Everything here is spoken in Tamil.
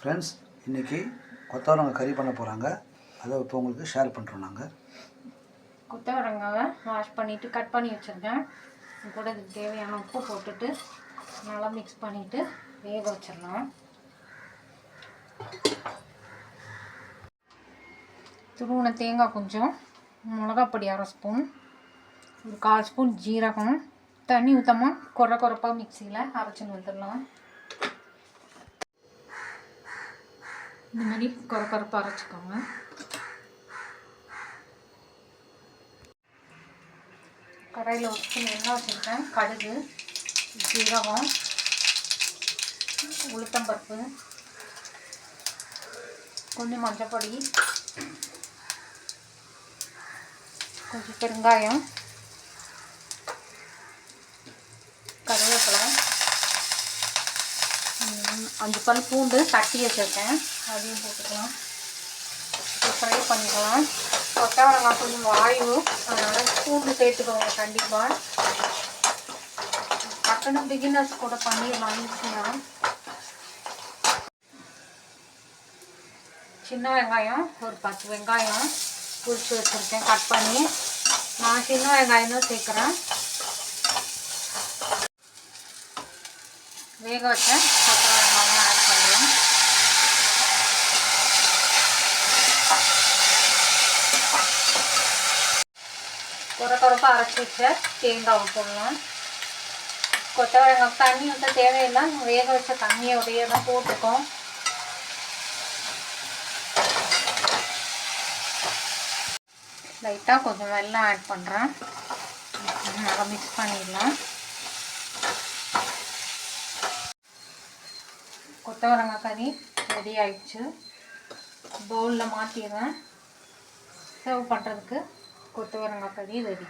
ஃப்ரெண்ட்ஸ், இன்றைக்கி கொத்தவரங்காய் கறி பண்ண போகிறாங்க. அதை இப்போ உங்களுக்கு ஷேர் பண்ணுறோம். நாங்கள் கொத்தவரங்காவை வாஷ் பண்ணிவிட்டு கட் பண்ணி வச்சுருக்கேன். கூட இதுக்கு தேவையான உப்பு போட்டுட்டு நல்லா மிக்ஸ் பண்ணிவிட்டு வேக வச்சிடலாம். துருவின தேங்காய் கொஞ்சம், மிளகாப்பொடி 1/2 ஸ்பூன், ஒரு 1/4 ஸ்பூன் ஜீரகம், தண்ணி ஊற்றாமல் கொரப்பாக மிக்சியில் அரைச்சின்னு வந்துடலாம். இந்த மாதிரி கொரப்பாக அரைச்சிக்கோங்க. கடாயில் ஒரு ஸ்பூன் எண்ணெய் வச்சுருக்கேன். கடுகு, ஜீரகம், உளுத்தம்பருப்பு, கொஞ்சம் மஞ்சப்பொடி, கொஞ்சம் பெருங்காயம், கருவேப்பிலை, 5 பல் பூண்டு தட்டி வச்சுருக்கேன். அதையும் போட்டுக்கலாம். ஃப்ரை பண்ணிக்கலாம். கொத்தவரங்காய் கொஞ்சம் வாயு, அதனால் பூண்டு சேர்த்துக்கோங்க கண்டிப்பாக. டக்குன்னு பிகினர்ஸ் கூட பண்ணிடலாம் ஈஸியாக. சின்ன வெங்காயம் ஒரு 10 வெங்காயம் உரிச்சு வச்சுருக்கேன் கட் பண்ணி. நான் சின்ன வெங்காயம் தான் சேர்க்குறேன். வேக வச்ச கொத்தவரங்காயும் ஆட் பண்ணுறேன். கொரப்பாக அரைச்சி வச்ச தேங்காவை போடலாம். கொத்தவரங்காய் தண்ணி ஊற்ற தேவையில்லை. வேக வச்ச தண்ணியோடையே தான் போட்டுக்கோம். லைட்டாக கொஞ்சம் வெல்லம் ஆட் பண்ணுறேன். நல்லா மிக்ஸ் பண்ணிடலாம். கொத்தவரங்காய் கறி ரெடி ஆயிடுச்சு. பவுலில் மாற்றிடுறேன். சர்வ் பண்ணுறதுக்கு கொத்தவரங்காய் கறி ரெடி.